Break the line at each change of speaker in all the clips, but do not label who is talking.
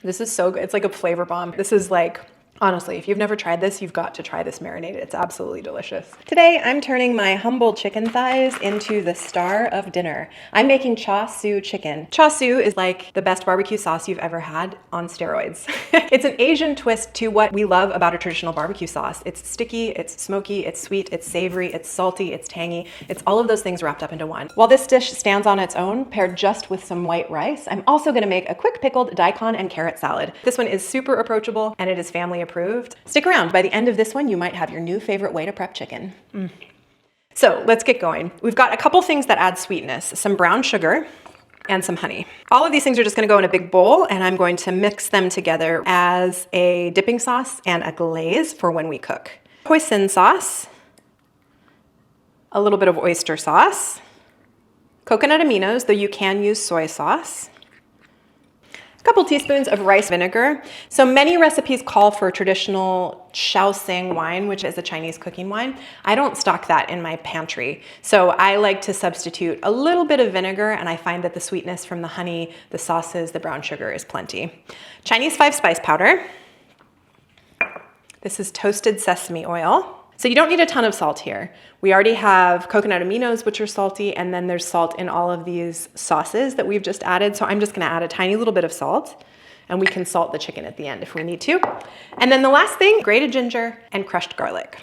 This is so good. It's like a flavor bomb. This is like, honestly, if you've never tried this, you've got to try this marinade. It's absolutely delicious. Today, I'm turning my humble chicken thighs into the star of dinner. I'm making CHAR SIU chicken. CHAR SIU is like the best barbecue sauce you've ever had on steroids. It's an Asian twist to what we love about a traditional barbecue sauce. It's sticky, it's smoky, it's sweet, it's savory, it's salty, it's tangy. It's all of those things wrapped up into one. While this dish stands on its own, paired just with some white rice, I'm also gonna make a quick pickled daikon and carrot salad. This one is super approachable and it is family approved. Stick around. By the end of this one, you might have your new favorite way to prep chicken. So let's get going. We've got a couple things that add sweetness, some brown sugar and some honey. All of these things are just gonna go in a big bowl and I'm going to mix them together as a dipping sauce and a glaze for when we cook. Hoisin sauce, a little bit of oyster sauce, coconut aminos, though you can use soy sauce, a couple teaspoons of rice vinegar. So many recipes call for traditional Shaoxing wine, which is a Chinese cooking wine. I don't stock that in my pantry. So I like to substitute a little bit of vinegar and I find that the sweetness from the honey, the sauces, the brown sugar is plenty. Chinese 5-spice powder. This is toasted sesame oil. So you don't need a ton of salt here. We already have coconut aminos, which are salty, and then there's salt in all of these sauces that we've just added. So I'm just gonna add a tiny little bit of salt, and we can salt the chicken at the end if we need to. And then the last thing, grated ginger and crushed garlic.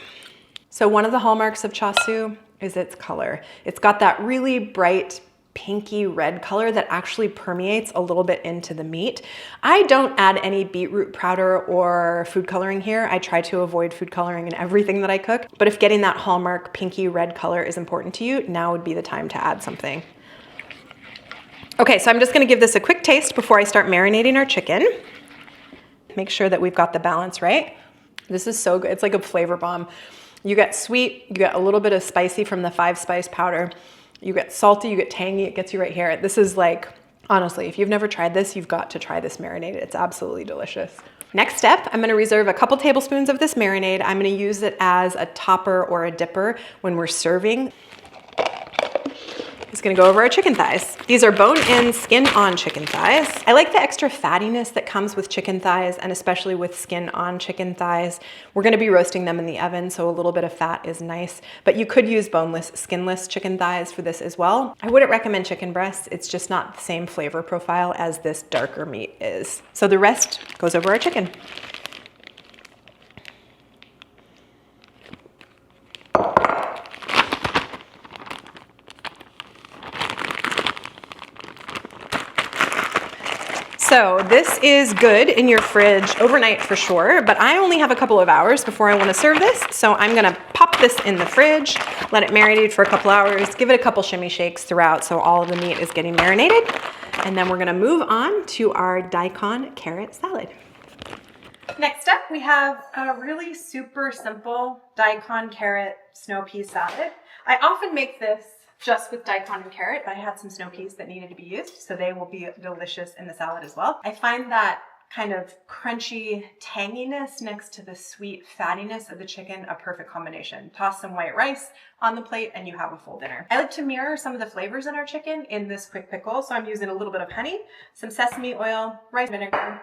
So one of the hallmarks of CHAR SIU is its color. It's got that really bright, pinky red color that actually permeates a little bit into the meat. I don't add any beetroot powder or food coloring here. I try to avoid food coloring in everything that I cook, but if getting that hallmark pinky red color is important to you, now would be the time to add something. Okay, so I'm just gonna give this a quick taste before I start marinating our chicken. Make sure that we've got the balance right. This is so good, it's like a flavor bomb. You get sweet, you get a little bit of spicy from the 5-spice powder. You get salty, you get tangy, it gets you right here. This is like, honestly, if you've never tried this, you've got to try this marinade. It's absolutely delicious. Next step, I'm gonna reserve a couple tablespoons of this marinade. I'm gonna use it as a topper or a dipper when we're serving. Just gonna go over our chicken thighs. These are bone-in, skin-on chicken thighs. I like the extra fattiness that comes with chicken thighs, and especially with skin-on chicken thighs. We're gonna be roasting them in the oven, so a little bit of fat is nice, but you could use boneless, skinless chicken thighs for this as well. I wouldn't recommend chicken breasts. It's just not the same flavor profile as this darker meat is. So the rest goes over our chicken. So this is good in your fridge overnight for sure, but I only have a couple of hours before I want to serve this. So I'm gonna pop this in the fridge, let it marinate for a couple hours, give it a couple shimmy shakes throughout so all of the meat is getting marinated. And then we're gonna move on to our daikon carrot salad. Next up, we have a really super simple daikon carrot snow pea salad. I often make this just with daikon and carrot, but I had some snow peas that needed to be used, so they will be delicious in the salad as well. I find that kind of crunchy tanginess next to the sweet fattiness of the chicken a perfect combination. Toss some white rice on the plate and you have a full dinner. I like to mirror some of the flavors in our chicken in this quick pickle, so I'm using a little bit of honey, some sesame oil, rice vinegar,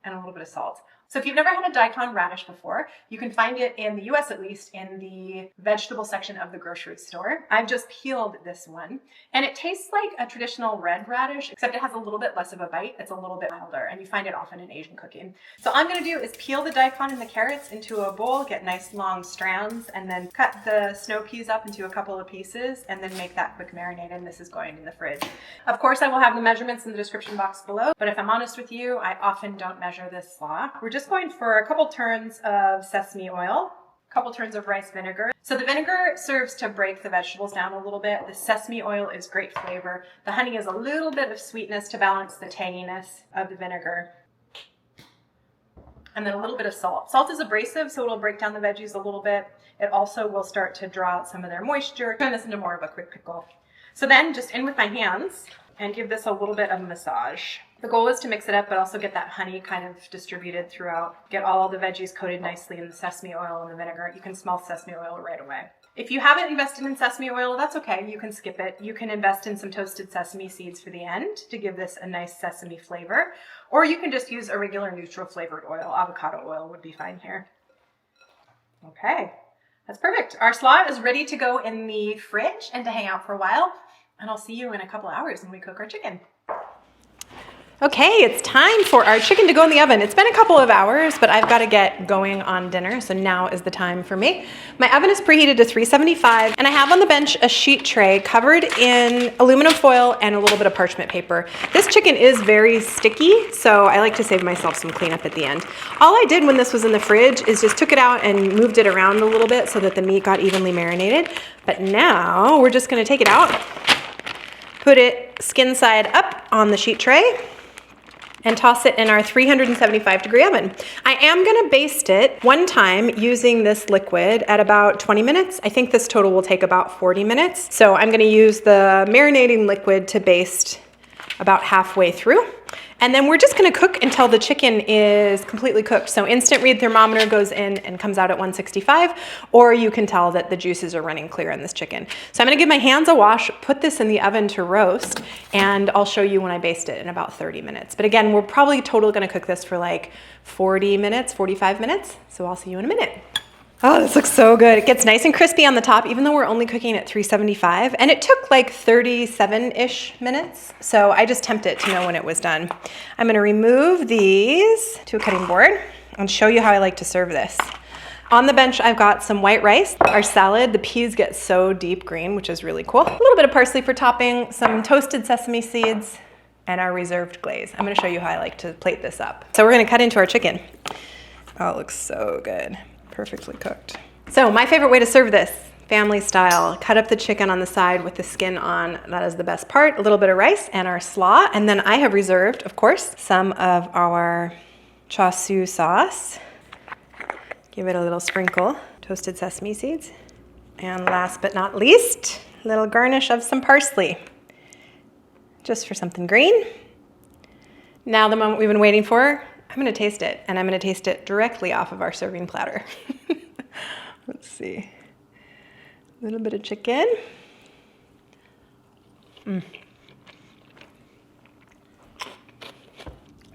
and a little bit of salt. So if you've never had a daikon radish before, you can find it in the US at least in the vegetable section of the grocery store. I've just peeled this one and it tastes like a traditional red radish, except it has a little bit less of a bite. It's a little bit milder and you find it often in Asian cooking. So all I'm gonna do is peel the daikon and the carrots into a bowl, get nice long strands, and then cut the snow peas up into a couple of pieces and then make that quick marinade, and this is going in the fridge. Of course, I will have the measurements in the description box below, but if I'm honest with you, I often don't measure this slaw. We're just going for a couple turns of sesame oil, a couple turns of rice vinegar. So the vinegar serves to break the vegetables down a little bit. The sesame oil is great flavor. The honey is a little bit of sweetness to balance the tanginess of the vinegar. And then a little bit of salt. Salt is abrasive, so it'll break down the veggies a little bit. It also will start to draw out some of their moisture, turn this into more of a quick pickle. So then just in with my hands and give this a little bit of massage. The goal is to mix it up, but also get that honey kind of distributed throughout. Get all the veggies coated nicely in the sesame oil and the vinegar. You can smell sesame oil right away. If you haven't invested in sesame oil, that's okay. You can skip it. You can invest in some toasted sesame seeds for the end to give this a nice sesame flavor. Or you can just use a regular neutral flavored oil. Avocado oil would be fine here. Okay, that's perfect. Our slaw is ready to go in the fridge and to hang out for a while. And I'll see you in a couple hours when we cook our chicken. Okay, it's time for our chicken to go in the oven. It's been a couple of hours, but I've got to get going on dinner, so now is the time for me. My oven is preheated to 375, and I have on the bench a sheet tray covered in aluminum foil and a little bit of parchment paper. This chicken is very sticky, so I like to save myself some cleanup at the end. All I did when this was in the fridge is just took it out and moved it around a little bit so that the meat got evenly marinated. But now we're just going to take it out, put it skin side up on the sheet tray, and toss it in our 375-degree oven. I am gonna baste it one time using this liquid at about 20 minutes. I think this total will take about 40 minutes. So I'm gonna use the marinating liquid to baste about halfway through. And then we're just gonna cook until the chicken is completely cooked. So instant read thermometer goes in and comes out at 165, or you can tell that the juices are running clear in this chicken. So I'm gonna give my hands a wash, put this in the oven to roast, and I'll show you when I baste it in about 30 minutes. But again, we're probably total gonna cook this for like 40 minutes, 45 minutes. So I'll see you in a minute. Oh, this looks so good. It gets nice and crispy on the top, even though we're only cooking at 375. And it took like 37-ish minutes. So I just temped it to know when it was done. I'm gonna remove these to a cutting board and show you how I like to serve this. On the bench, I've got some white rice. Our salad, the peas get so deep green, which is really cool. A little bit of parsley for topping, some toasted sesame seeds, and our reserved glaze. I'm gonna show you how I like to plate this up. So we're gonna cut into our chicken. Oh, it looks so good. Perfectly cooked. So my favorite way to serve this, family style, cut up the chicken on the side with the skin on. That is the best part. A little bit of rice and our slaw. And then I have reserved, of course, some of our CHAR SIU sauce. Give it a little sprinkle, toasted sesame seeds. And last but not least, a little garnish of some parsley, just for something green. Now the moment we've been waiting for, I'm gonna taste it, and I'm gonna taste it directly off of our serving platter. Let's see. A little bit of chicken.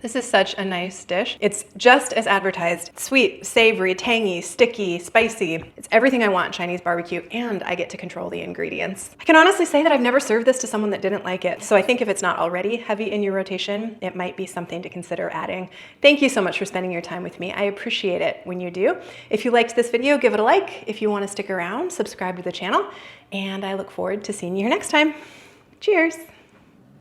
This is such a nice dish. It's just as advertised. Sweet, savory, tangy, sticky, spicy. It's everything I want Chinese barbecue, and I get to control the ingredients. I can honestly say that I've never served this to someone that didn't like it. So I think if it's not already heavy in your rotation, it might be something to consider adding. Thank you so much for spending your time with me. I appreciate it when you do. If you liked this video, give it a like. If you want to stick around, subscribe to the channel, and I look forward to seeing you here next time. Cheers.